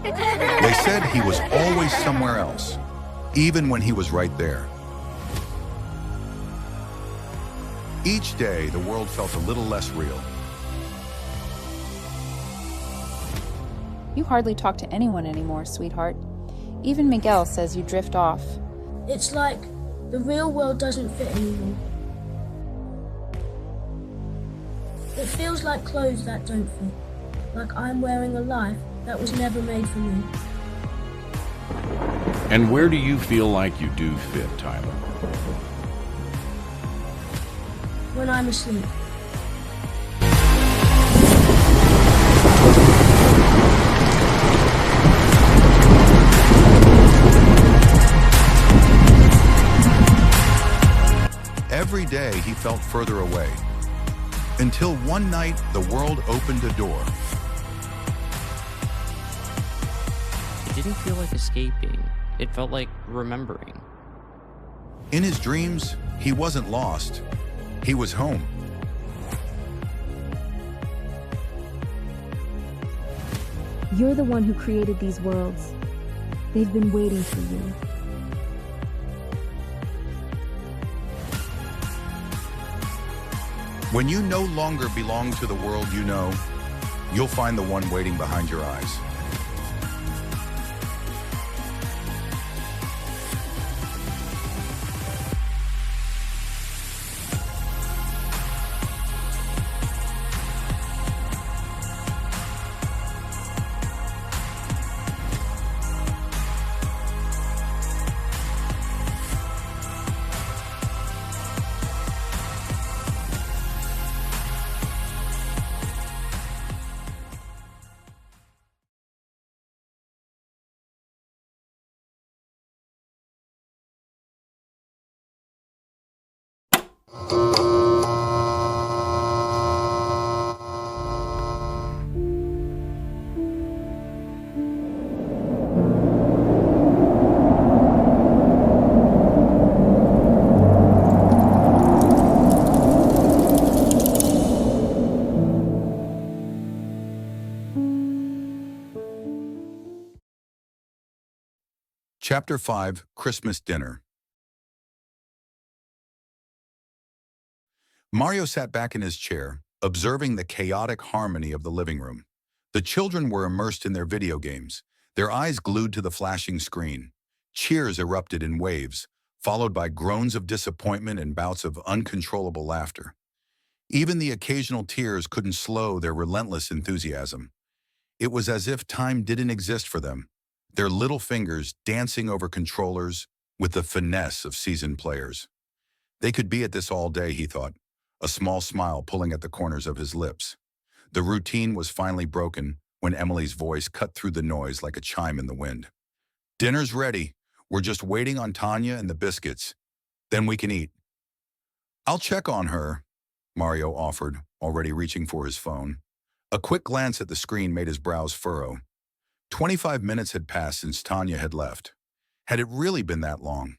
They said he was always somewhere else, even when he was right there. Each day, the world felt a little less real. You hardly talk to anyone anymore, sweetheart. Even Miguel says you drift off. It's like the real world doesn't fit anymore. It feels like clothes that don't fit. Like I'm wearing a life that was never made for me. And where do you feel like you do fit, Tyler? When I'm asleep. Every day he felt further away, until one night the world opened a door. It didn't feel like escaping. It felt like remembering. In his dreams, he wasn't lost. He was home. You're the one who created these worlds. They've been waiting for you. When you no longer belong to the world you know, you'll find the one waiting behind your eyes. Chapter 5, Christmas Dinner. Mario sat back in his chair, observing the chaotic harmony of the living room. The children were immersed in their video games, their eyes glued to the flashing screen. Cheers erupted in waves, followed by groans of disappointment and bouts of uncontrollable laughter. Even the occasional tears couldn't slow their relentless enthusiasm. It was as if time didn't exist for them, their little fingers dancing over controllers with the finesse of seasoned players. They could be at this all day, he thought, a small smile pulling at the corners of his lips. The routine was finally broken when Emily's voice cut through the noise like a chime in the wind. "Dinner's ready. We're just waiting on Tanya and the biscuits. Then we can eat." "I'll check on her," Mario offered, already reaching for his phone. A quick glance at the screen made his brows furrow. 25 minutes had passed since Tanya had left. Had it really been that long?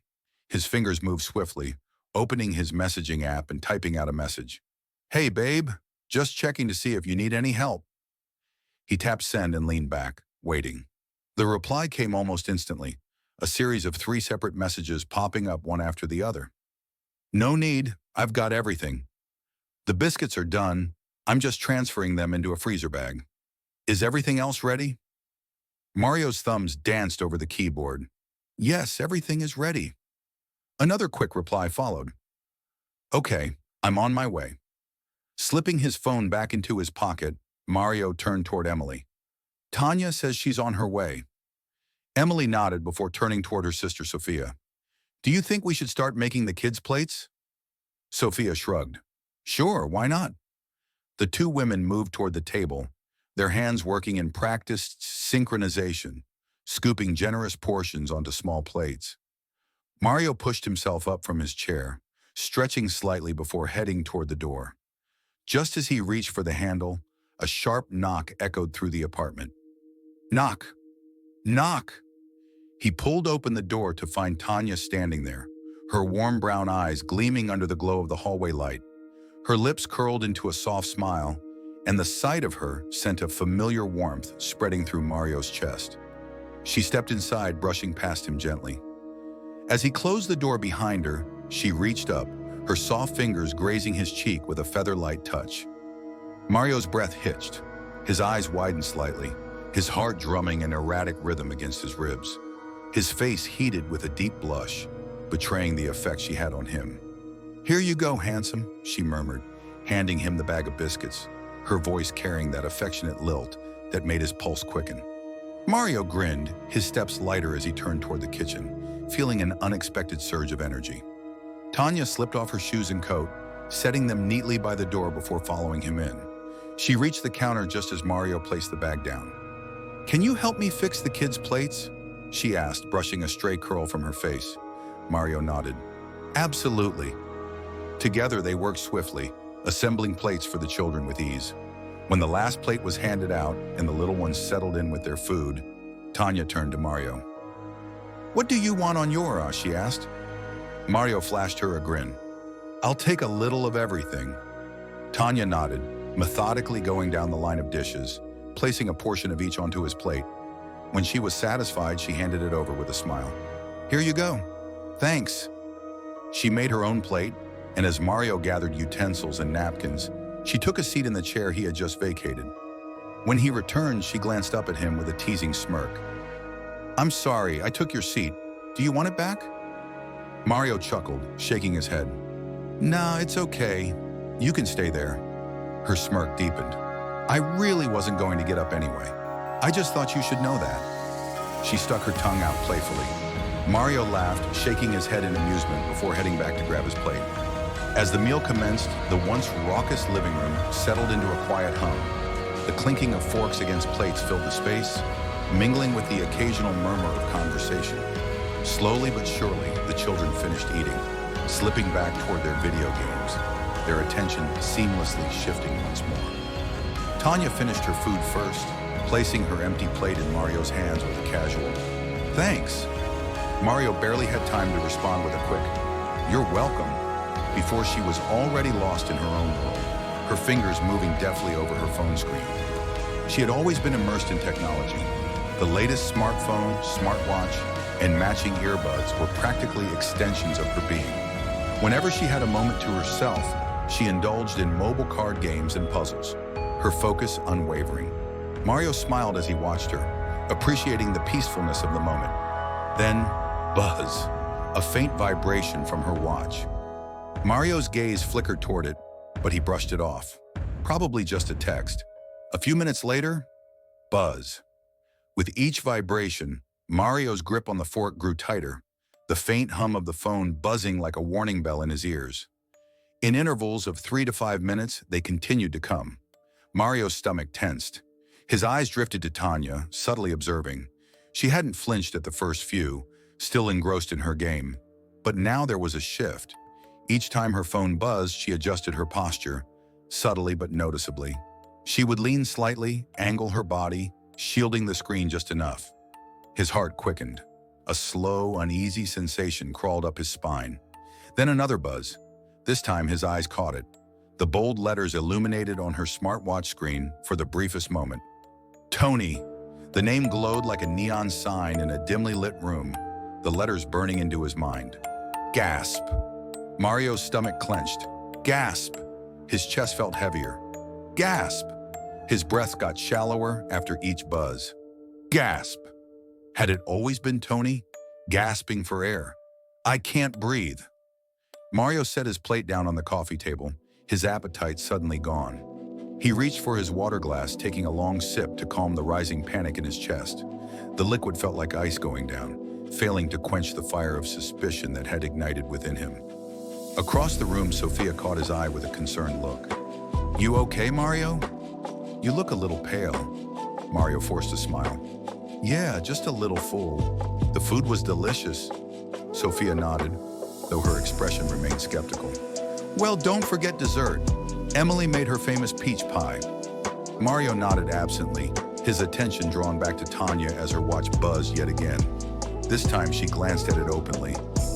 His fingers moved swiftly, opening his messaging app and typing out a message. "Hey, babe, just checking to see if you need any help." He tapped send and leaned back, waiting. The reply came almost instantly, a series of 3 separate messages popping up one after the other. "No need, I've got everything. The biscuits are done, I'm just transferring them into a freezer bag. Is everything else ready?" Mario's thumbs danced over the keyboard. "Yes, everything is ready." Another quick reply followed. "Okay, I'm on my way." Slipping his phone back into his pocket, Mario turned toward Emily. "Tanya says she's on her way." Emily nodded before turning toward her sister Sophia. "Do you think we should start making the kids' plates?" Sophia shrugged. "Sure, why not?" The two women moved toward the table, their hands working in practiced synchronization, scooping generous portions onto small plates. Mario pushed himself up from his chair, stretching slightly before heading toward the door. Just as he reached for the handle, a sharp knock echoed through the apartment. "Knock! Knock!" He pulled open the door to find Tanya standing there, her warm brown eyes gleaming under the glow of the hallway light. Her lips curled into a soft smile, and the sight of her sent a familiar warmth spreading through Mario's chest. She stepped inside, brushing past him gently. As he closed the door behind her, she reached up, her soft fingers grazing his cheek with a feather-light touch. Mario's breath hitched. His eyes widened slightly, his heart drumming an erratic rhythm against his ribs. His face heated with a deep blush, betraying the effect she had on him. "Here you go, handsome," she murmured, handing him the bag of biscuits, her voice carrying that affectionate lilt that made his pulse quicken. Mario grinned, his steps lighter as he turned toward the kitchen, feeling an unexpected surge of energy. Tanya slipped off her shoes and coat, setting them neatly by the door before following him in. She reached the counter just as Mario placed the bag down. "Can you help me fix the kids' plates?" she asked, brushing a stray curl from her face. Mario nodded. "Absolutely." Together they worked swiftly, assembling plates for the children with ease. When the last plate was handed out and the little ones settled in with their food, Tanya turned to Mario. "What do you want on your?" she asked. Mario flashed her a grin. "I'll take a little of everything." Tanya nodded, methodically going down the line of dishes, placing a portion of each onto his plate. When she was satisfied, she handed it over with a smile. "Here you go." "Thanks." She made her own plate, and as Mario gathered utensils and napkins, she took a seat in the chair he had just vacated. When he returned, she glanced up at him with a teasing smirk. "I'm sorry, I took your seat. Do you want it back?" Mario chuckled, shaking his head. "Nah, it's okay. You can stay there." Her smirk deepened. "I really wasn't going to get up anyway. I just thought you should know that." She stuck her tongue out playfully. Mario laughed, shaking his head in amusement before heading back to grab his plate. As the meal commenced, the once raucous living room settled into a quiet hum. The clinking of forks against plates filled the space, mingling with the occasional murmur of conversation. Slowly but surely, the children finished eating, slipping back toward their video games, their attention seamlessly shifting once more. Tanya finished her food first, placing her empty plate in Mario's hands with a casual, "Thanks." Mario barely had time to respond with a quick, "You're welcome," before she was already lost in her own world, her fingers moving deftly over her phone screen. She had always been immersed in technology. The latest smartphone, smartwatch, and matching earbuds were practically extensions of her being. Whenever she had a moment to herself, she indulged in mobile card games and puzzles, her focus unwavering. Mario smiled as he watched her, appreciating the peacefulness of the moment. Then, buzz, a faint vibration from her watch. Mario's gaze flickered toward it, but he brushed it off. Probably just a text. A few minutes later, buzz. With each vibration, Mario's grip on the fork grew tighter, the faint hum of the phone buzzing like a warning bell in his ears. In intervals of 3 to 5 minutes, they continued to come. Mario's stomach tensed. His eyes drifted to Tanya, subtly observing. She hadn't flinched at the first few, still engrossed in her game. But now there was a shift. Each time her phone buzzed, she adjusted her posture, subtly but noticeably. She would lean slightly, angle her body, shielding the screen just enough. His heart quickened. A slow, uneasy sensation crawled up his spine. Then another buzz. This time his eyes caught it. The bold letters illuminated on her smartwatch screen for the briefest moment. Tony. The name glowed like a neon sign in a dimly lit room, the letters burning into his mind. Gasp. Mario's stomach clenched. Gasp. His chest felt heavier. Gasp. His breath got shallower after each buzz. Gasp. Had it always been Tony, gasping for air? I can't breathe. Mario set his plate down on the coffee table, his appetite suddenly gone. He reached for his water glass, taking a long sip to calm the rising panic in his chest. The liquid felt like ice going down, failing to quench the fire of suspicion that had ignited within him. Across the room, Sophia caught his eye with a concerned look. You okay, Mario? You look a little pale. Mario forced a smile. Yeah, just a little full. The food was delicious. Sophia nodded, though her expression remained skeptical. Well, don't forget dessert. Emily made her famous peach pie. Mario nodded absently, his attention drawn back to Tanya as her watch buzzed yet again. This time she glanced at it openly,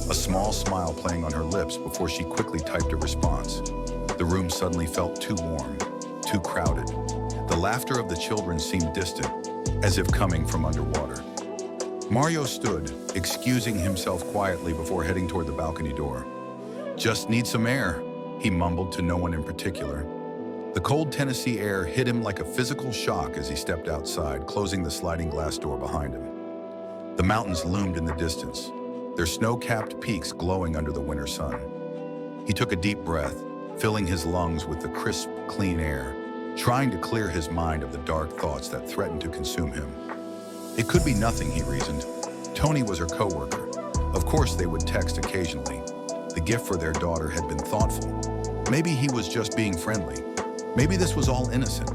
a small smile playing on her lips before she quickly typed a response. The room suddenly felt too warm, too crowded. The laughter of the children seemed distant, as if coming from underwater. Mario stood, excusing himself quietly before heading toward the balcony door. "Just need some air," he mumbled to no one in particular. The cold Tennessee air hit him like a physical shock as he stepped outside, closing the sliding glass door behind him. The mountains loomed in the distance, their snow-capped peaks glowing under the winter sun. He took a deep breath, filling his lungs with the crisp, clean air, trying to clear his mind of the dark thoughts that threatened to consume him. It could be nothing, he reasoned. Tony was her co-worker. Of course they would text occasionally. The gift for their daughter had been thoughtful. Maybe he was just being friendly. Maybe this was all innocent.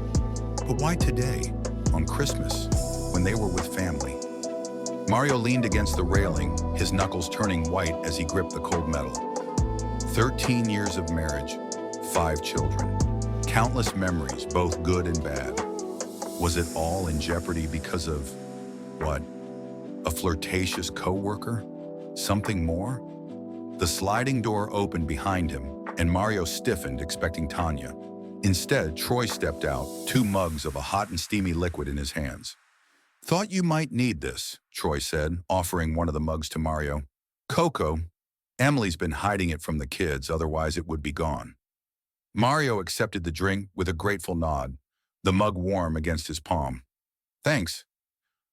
But why today, on Christmas, when they were with family? Mario leaned against the railing, his knuckles turning white as he gripped the cold metal. 13 years of marriage, 5 children, countless memories, both good and bad. Was it all in jeopardy because of, what, a flirtatious co-worker? Something more? The sliding door opened behind him, and Mario stiffened, expecting Tanya. Instead, Troy stepped out, 2 mugs of a hot and steamy liquid in his hands. "Thought you might need this," Troy said, offering one of the mugs to Mario. "Cocoa. Emily's been hiding it from the kids, otherwise it would be gone." Mario accepted the drink with a grateful nod, the mug warm against his palm. "Thanks."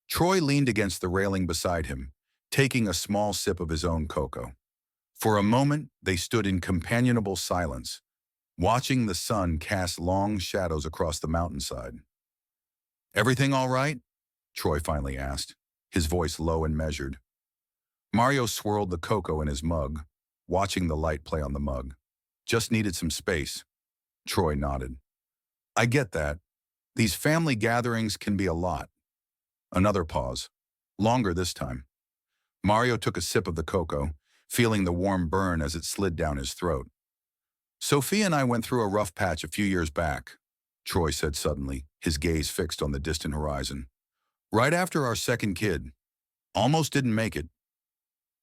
Troy leaned against the railing beside him, taking a small sip of his own cocoa. For a moment, they stood in companionable silence, watching the sun cast long shadows across the mountainside. "Everything all right?" Troy finally asked, his voice low and measured. Mario swirled the cocoa in his mug, watching the light play on the mug. "Just needed some space." Troy nodded. "I get that. These family gatherings can be a lot." Another pause, longer this time. Mario took a sip of the cocoa, feeling the warm burn as it slid down his throat. "Sophia and I went through a rough patch a few years back," Troy said suddenly, his gaze fixed on the distant horizon. "Right after our second kid. Almost didn't make it."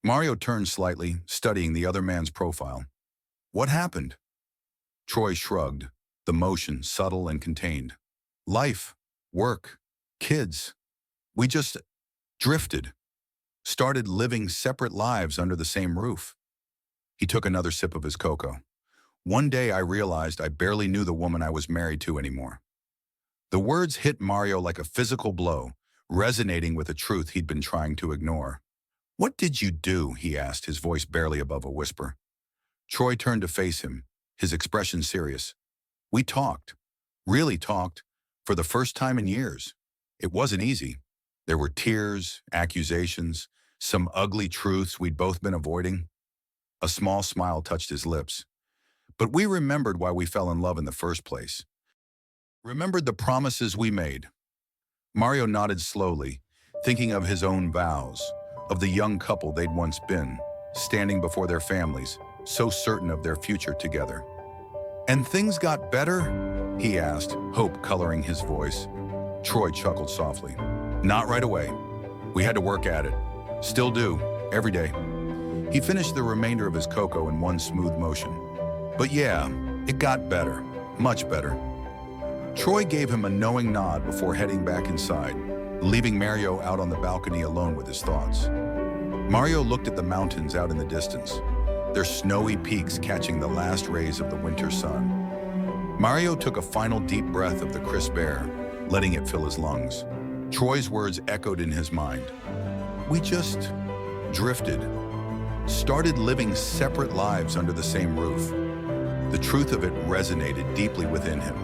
Mario turned slightly, studying the other man's profile. "What happened?" Troy shrugged, the motion subtle and contained. "Life, work, kids. We just drifted. Started living separate lives under the same roof." He took another sip of his cocoa. "One day I realized I barely knew the woman I was married to anymore." The words hit Mario like a physical blow, resonating with a truth he'd been trying to ignore. "What did you do?" he asked, his voice barely above a whisper. Troy turned to face him, his expression serious. "We talked. Really talked. For the first time in years. It wasn't easy. There were tears, accusations, some ugly truths we'd both been avoiding." A small smile touched his lips. "But we remembered why we fell in love in the first place. Remembered the promises we made." Mario nodded slowly, thinking of his own vows, of the young couple they'd once been, standing before their families, so certain of their future together. "And things got better?" he asked, hope coloring his voice. Troy chuckled softly. "Not right away. We had to work at it. Still do, every day." He finished the remainder of his cocoa in one smooth motion. "But yeah, it got better. Much better." Troy gave him a knowing nod before heading back inside, leaving Mario out on the balcony alone with his thoughts. Mario looked at the mountains out in the distance, their snowy peaks catching the last rays of the winter sun. Mario took a final deep breath of the crisp air, letting it fill his lungs. Troy's words echoed in his mind. "We just drifted. Started living separate lives under the same roof." The truth of it resonated deeply within him.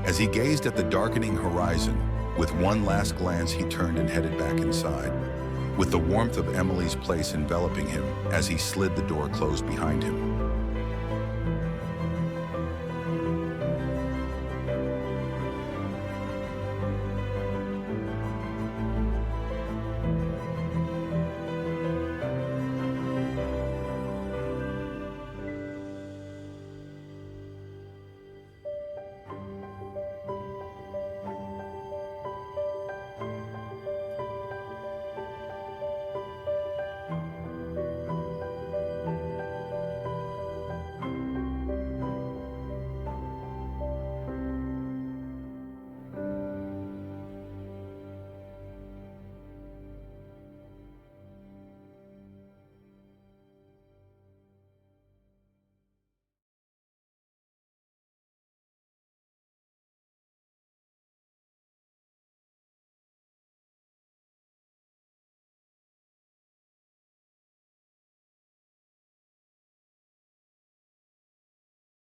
As he gazed at the darkening horizon, with one last glance he turned and headed back inside, with the warmth of Emily's place enveloping him as he slid the door closed behind him.